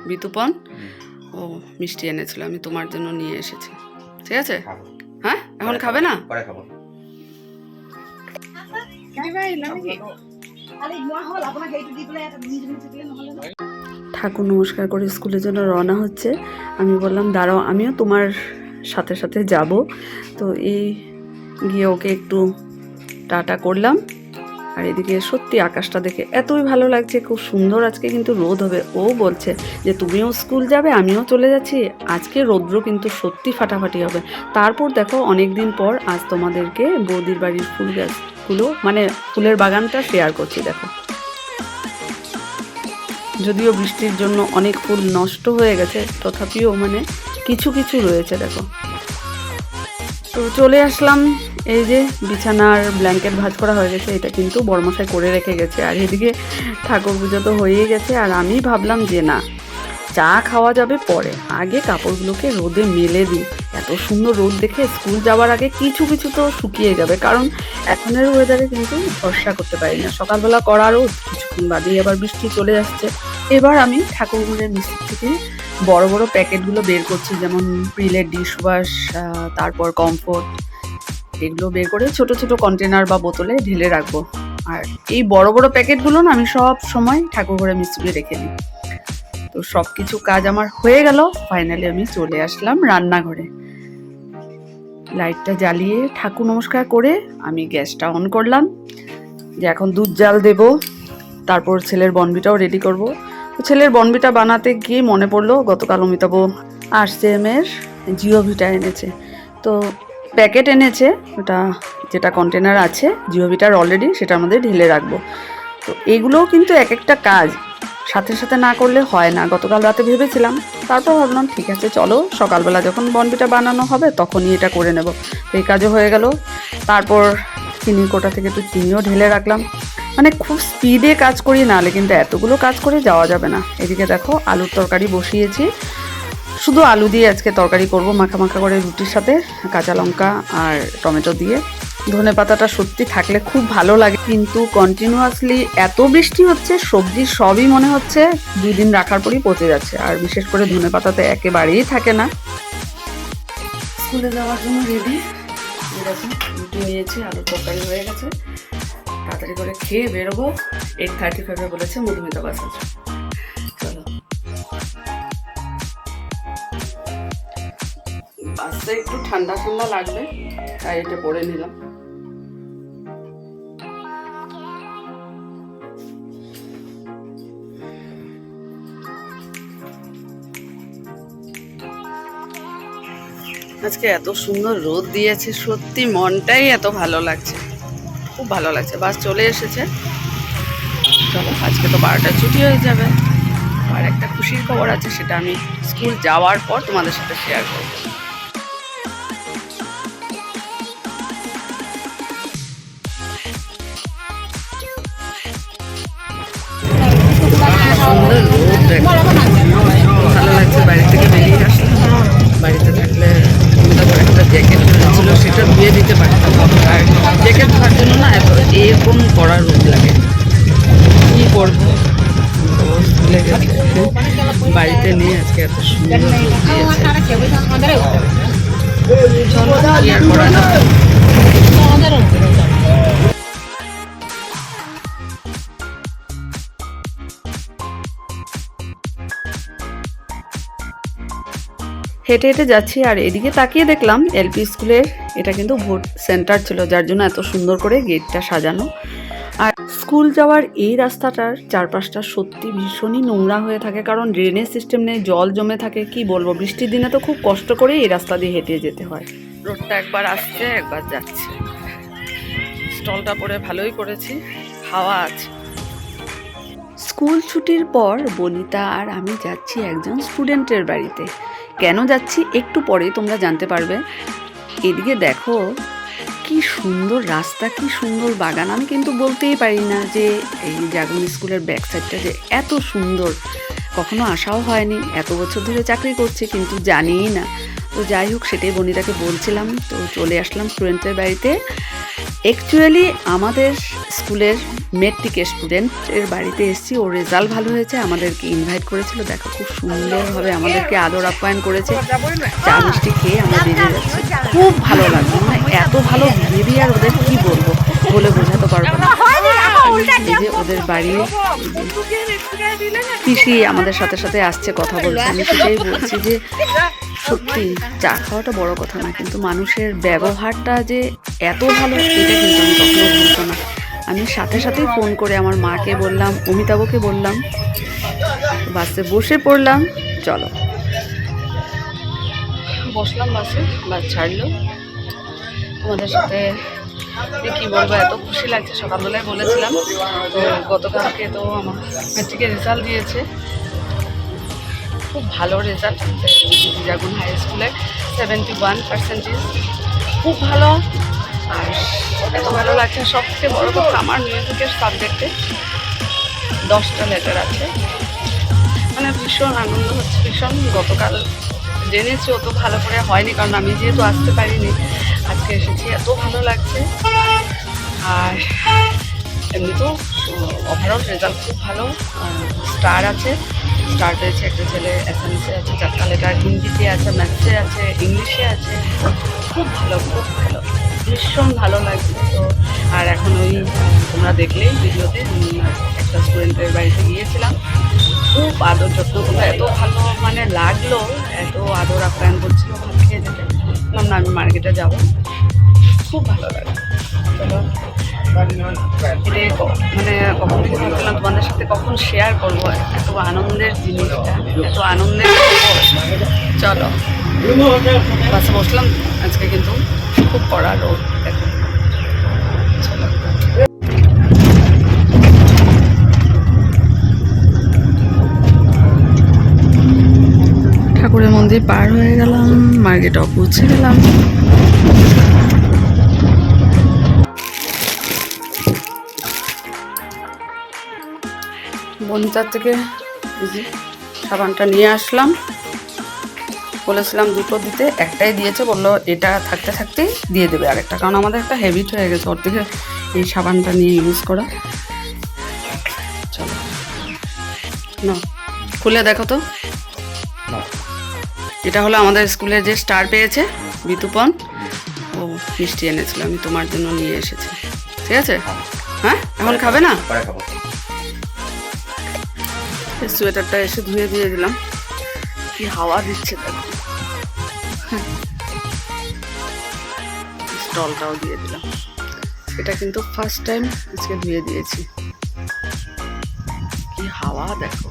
বিতুপন ও মিষ্টি এনেছিল, আমি তোমার জন্য নিয়ে এসেছি। ঠিক আছে? হ্যাঁ, এখন খাবে না? ঠাকুর নমস্কার করে স্কুলের জন্য রওনা হচ্ছে। আমি বললাম দাঁড়াও, আমিও তোমার সাথে সাথে যাব। তো এই গিয়ে ওকে একটু টাটা করলাম। আর এদিকে সত্যি আকাশটা দেখে এতই ভালো লাগছে, খুব সুন্দর। আজকে কিন্তু রোদ হবে। ও বলছে যে তুমিও স্কুল যাবে, আমিও চলে যাচ্ছি। আজকে রৌদ্র কিন্তু সত্যি ফাটাফাটি হবে। তারপর দেখো অনেক দিন পর আজ তোমাদেরকে বৌদির বাড়ির ফুল গাছগুলো, মানে ফুলের বাগানটা শেয়ার করছি। দেখো, যদিও বৃষ্টির জন্য অনেক ফুল নষ্ট হয়ে গেছে, তথাপিও মানে কিছু কিছু রয়েছে। দেখো, তো চলে আসলাম। এই যে বিছানার ব্ল্যাঙ্কেট ভাঁজ করা হয়ে গেছে, এটা কিন্তু বড়মশাই করে রেখে গেছে। আর এদিকে ঠাকুর পুজো তো হয়েই গেছে। আর আমি ভাবলাম যে না, চা খাওয়া যাবে পরে, আগে কাপড়গুলোকে রোদে মেলে দিই। এত সুন্দর রোদ দেখে স্কুল যাওয়ার আগে কিছু কিছু তো শুকিয়ে যাবে, কারণ এখনের ওয়েদারে কিন্তু ভরসা করতে পারি না। সকালবেলা করা রোদ, কিছুক্ষণ বাদেই আবার বৃষ্টি চলে আসছে। এবার আমি ঠাকুরঘরের মিস্ত্রি থেকে বড় বড় প্যাকেটগুলো বের করছি, যেমন প্রিলের ডিশ ওয়াশ, তারপর কমফোর্ট, এগুলো বের করে ছোট ছোট কন্টেনার বা বোতলে ঢেলে রাখবো। আর এই বড় বড় প্যাকেটগুলো না আমি সব সময় ঠাকুরঘরে মিস্ত্রি রেখে দিই। তো সব কিছু কাজ আমার হয়ে গেল। ফাইনালি আমি চলে আসলাম রান্নাঘরে। লাইটটা জ্বালিয়ে ঠাকুর নমস্কার করে আমি গ্যাসটা অন করলাম, যে এখন দুধ জাল দেব, তারপর ছেলের বনবিটাও রেডি করব। তো ছেলের বনবিটা বানাতে গিয়ে মনে পড়লো গতকাল অমিতাভ RCM এর জিওভিটা এনেছে। তো প্যাকেট এনেছে, ওটা যেটা কন্টেনার আছে জিওভিটার অলরেডি, সেটার মধ্যে ঢেলে রাখবো। তো এগুলোও কিন্তু এক একটা কাজ, সাথে সাথে না করলে হয় না। গতকাল রাতে ভেবেছিলাম, তারপর ভাবলাম ঠিক আছে চলো সকালবেলা যখন বনবিটা বানানো হবে তখনই এটা করে নেব। এই কাজও হয়ে গেল। তারপর চিনির কোটা থেকে একটু চিনিও ঢেলে রাখলাম। মানে খুব স্পিডে কাজ করি, নাহলে কিন্তু এতগুলো কাজ করে যাওয়া যাবে না। এদিকে দেখো আলুর তরকারি বসিয়েছি, শুধু আলু দিয়ে আজকে তরকারি করব, মাখা মাখা করে রুটির সাথে, কাঁচা লঙ্কা আর টমেটো দিয়ে। ধনে পাতাটা সত্যি থাকলে খুব ভালো লাগে, কিন্তু কন্টিনিউয়াসলি এত বৃষ্টি হচ্ছে, সবজি সবই মনে হচ্ছে 2 দিন রাখার পরই পচে যাচ্ছে। আর বিশেষ করে ধনে পাতাতে একেবারেই থাকে না। স্কুলে যাওয়ার জন্য রেডি। এরকম রুটি নিয়েছি, আলুর তরকারি হয়ে গেছে, তাড়াতাড়ি করে খেয়ে বেরোবো। 8:35 বলেছে মধুমিতা বাস আছে। চলো, বাসে একটু ঠান্ডা ঠান্ডা লাগবে তাই এটা পরে নিলাম। আজকে এত সুন্দর রোদ দিয়েছে, সত্যি মনটাই এত ভালো লাগছে, খুব ভালো লাগছে। বাস চলে এসেছে। চলো, আজকে তো 12টায় ছুটি হয়ে যাবে। আর একটা খুশির খবর আছে, সেটা আমি স্কুল যাওয়ার পর তোমাদের সাথে শেয়ার করবো। সুন্দর রোদ দেখো, ভালো লাগছে। বাড়ি থেকে বেরিয়ে আসলাম, বাড়িতে থাকলে একটা জ্যাকেট ছিল সেটা ধুয়ে দিতে পারতাম, আর জ্যাকেট ধোয়ার জন্য না এরকম কড়া রোদ লাগে, কী করবো। ভুলে গেছে, বাড়িতে নিয়ে আজকে এত সুন্দর রোদ দিয়েছে। চলো, কি আর করা যাবে। হেঁটে হেঁটে যাচ্ছি, আর এদিকে তাকিয়ে দেখলাম এলপি স্কুলের এটা কিন্তু ভোট সেন্টার ছিল, যার জন্য এত সুন্দর করে গেটটা সাজানো। আর স্কুল যাওয়ার এই রাস্তাটার চারপাশটা সত্যি ভীষণই নোংরা হয়ে থাকে, কারণ ড্রেনেজ সিস্টেম নেই, জল জমে থাকে। কি বলবো, বৃষ্টির দিনে তো খুব কষ্ট করে এই রাস্তা দিয়ে হেঁটে যেতে হয়। রোডটা একবার আসছে একবার যাচ্ছে। স্টলটা পরে ভালোই করেছি, হাওয়া আছে। স্কুল ছুটির পর বনিতা আর আমি যাচ্ছি একজন স্টুডেন্টের বাড়িতে। কেন যাচ্ছি একটু পরেই তোমরা জানতে পারবে। এদিকে দেখো কি সুন্দর রাস্তা, কি সুন্দর বাগান। আমি কিন্তু বলতেই পারি না যে এই জাগরণ স্কুলের ব্যাক সাইডটা যে এত সুন্দর, কখনো আসাও হয়নি। এত বছর ধরে চাকরি করছি কিন্তু জানিই না। তো যাই হোক, সেটাই বনিতাকে বলছিলাম। তো চলে আসলাম স্টুডেন্টের বাড়িতে। অ্যাকচুয়ালি আমাদের স্কুলের মেট্রিক স্টুডেন্টের বাড়িতে এসেছি, ওর রেজাল্ট ভালো হয়েছে, আমাদেরকে ইনভাইট করেছিল। দেখো খুব সুন্দরভাবে আমাদেরকে আদর আপ্যায়ন করেছে। চা মিষ্টি খেয়ে আমরা বেরিয়ে যাচ্ছি, খুব ভালো লাগলো। মানে এত ভালো বিহেভিয়ার ওদের, কি বলবো, বলে বোঝাতে পারবো না। এই যে ওদের বাড়ি পিসি আমাদের সাথে সাথে আসছে, কথা বলছে। আমি সেটাই বলছি যে সত্যি চা খাওয়াটা বড় কথা না, কিন্তু মানুষের ব্যবহারটা যে এত ভালো, এটা কিন্তু আমি কখনো বলতো না। আমি সাথে সাথেই ফোন করে আমার মাকে বললাম, অমিতাভকে বললাম, বাসে বসে পড়লাম। চলো, বসলাম বাসে, বাস ছাড়লো। তোমাদের সাথে কি বলবো, এত খুশি লাগছে। সকালবেলায় বলেছিলাম তো, গতকালকে তো আমার মেট্রিকের রেজাল্ট দিয়েছে, খুব ভালো রেজাল্ট জিজাগুন হাই স্কুলে 71%, খুব ভালো। আর এত ভালো লাগছে, সবথেকে বড় কথা আমার মিউজিকের সাবজেক্টে 10টা লেটার আছে। মানে ভীষণ আনন্দ হচ্ছে, ভীষণ। গতকাল জেনেছি অত ভালো করে হয়নি, কারণ আমি যেহেতু আসতে পারিনি, আজকে এসেছি, এত ভালো লাগছে। আর এমনি তো ওভারঅল রেজাল্ট খুব ভালো। স্টার আছে, স্টার পেয়েছে একটা ছেলে, অ্যাসামিসে আছে 4টা লেটার, হিন্দিতে আছে, ম্যাথসে আছে, ইংলিশে আছে। খুব ভালো, খুব ভালো, ভীষণ ভালো লাগছে। তো আর এখন ওই তোমরা দেখলেই ভিডিওতে, একটা স্টুডেন্টের বাড়িতে গিয়েছিলাম, খুব আদর যত্ন করলো, এত ভালো মানে লাগলো, এত আদর আপ্যায়ন করছিল। ভাত খেয়ে যেতে বললাম না, আমি মার্কেটে যাবো, খুব ভালো লাগলো। চলো, এটাই মানে কখন থেকে ভাবছিলাম তোমাদের সাথে কখন শেয়ার করবো, এত আনন্দের জিনিসটা, এত আনন্দের খবর। চলো, বাসে বসলাম। আজকে কিন্তু খুব কড়া রোদ, দেখো। চলো, ঠাকুরের মন্দির পার হয়ে গেলাম, মার্কেটও পৌঁছে গেলাম। বনিতার থেকে সাবানটা নিয়ে আসলাম, বলেছিলাম 2টো দিতে, একটাই দিয়েছে, বললো এটা থাকতে থাকতেই দিয়ে দেবে আরেকটা, কারণ আমাদের একটা হ্যাবিট হয়ে গেছে ওর থেকে এই সাবানটা নিয়ে ইউজ করা। চলো না, খুলে দেখো তো। এটা হলো আমাদের স্কুলে যে স্টার পেয়েছে বিতুপন, ও মিষ্টি এনেছিল, আমি তোমার জন্য নিয়ে এসেছি। ঠিক আছে, হ্যাঁ এখন খাবে না? সোয়েটারটা এসে ধুয়ে দিয়ে দিলাম, কি হাওয়া দিচ্ছে দেখো। স্টলটাও দিয়ে দিলাম, এটা কিন্তু ফার্স্ট টাইম আজকে ধুয়ে দিয়েছি। কি হাওয়া দেখো।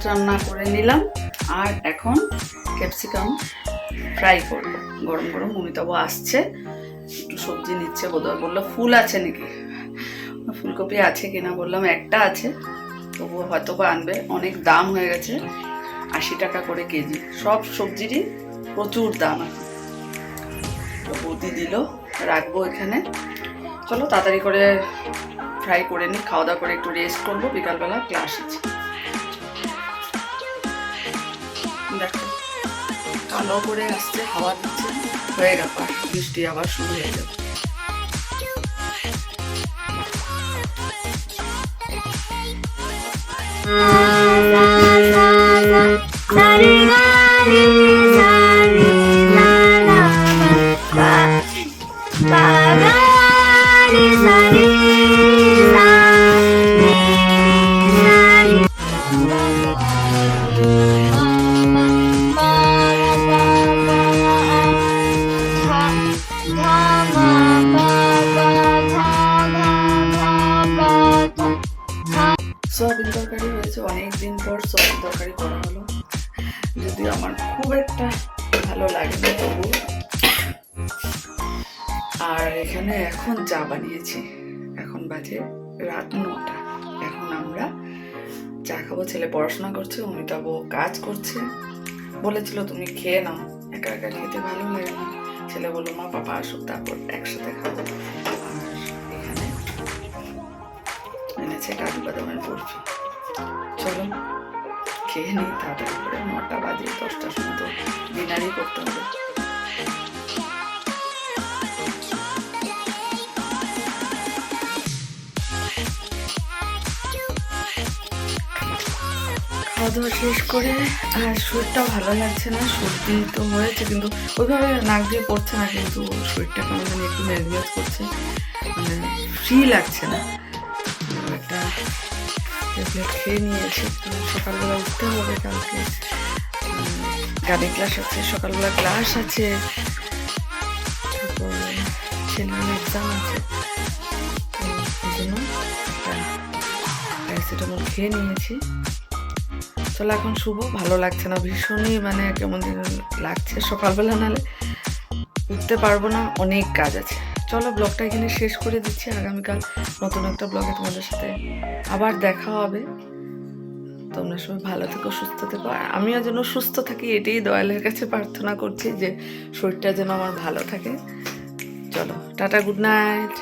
রান্না করে নিলাম, আর এখন ক্যাপসিকাম ফ্রাই করবো গরম গরম। অমিতাভ আসছে, একটু সবজি নিচ্ছে বোধহয়, বললো ফুল আছে নাকি, ফুলকপি আছে কিনা, বললাম একটা আছে, তবুও হয়তো বা আনবে। অনেক দাম হয়ে গেছে, 80 টাকা করে কেজি, সব সবজিরই প্রচুর দাম আছে। তো বৌদি দিল, রাখবো এখানে। চলো তাড়াতাড়ি করে ফ্রাই করে নিই, খাওয়া দাওয়া করে একটু রেস্ট করবো, বিকালবেলা ক্লাস আছে। দেখো কালো করে আসছে, হাওয়া দিচ্ছে, হয়ে গেল, বৃষ্টি আবার শুরু হয়ে যাবে। সয়াবিন তরকারি হয়েছে, অনেকদিন পর সয়াবিন তরকারি করা হলো, যদিও আমার খুব একটা ভালো লাগে না তবু। আর এখানে এখন চা বানিয়েছি, এখন বাজে রাত 9টা। এখন আমরা চা খাবো, ছেলে পড়াশোনা করছে, অমিতাভ কাজ করছে। বলেছিল তুমি খেয়ে নাও, একা একা খেতে ভালো লাগে না। ছেলে বললো মা পাপা আসুক তারপর একসাথে খাবো। আর এখানে এনেছে কাজু বাদামের বরফি। চলো খেয়ে নিই তাড়াতাড়ি করে, 9টা বাজে, 10টার সময় তো ডিনারই করতে হবে। খাওয়া দাওয়া শেষ করে আর শরীরটা ভালো লাগছে না, সর্দি তো হয়েছে কিন্তু ওইভাবে নাক দিয়ে পড়ছে না, কিন্তু শরীরটা কেমন জানি একটু মেজমেজ করছে, মানে ফ্রি লাগছে না। একটা ট্যাবলেট খেয়ে নিয়েছি, সকালবেলা উঠতে হবে, কালকে গানের ক্লাস আছে, সকালবেলা ক্লাস আছে, তারপর ছেলের এক্সাম আছে, তো এই জন্য একটা প্যারাসিটামল খেয়ে নিয়েছি। চলো এখন শুভ, ভালো লাগছে না, ভীষণই মানে কেমন যেন লাগছে, সকালবেলা নাহলে উঠতে পারবো না, অনেক কাজ আছে। চলো ব্লগটা এখানে শেষ করে দিচ্ছি, আগামীকাল নতুন একটা ব্লগে তোমাদের সাথে আবার দেখা হবে। তোমরা সবাই ভালো থেকো, সুস্থ থেকো, আর আমিও যেন সুস্থ থাকি, এটাই দয়ালের কাছে প্রার্থনা করছি, যে শরীরটা যেন আমার ভালো থাকে। চলো টাটা, গুড নাইট।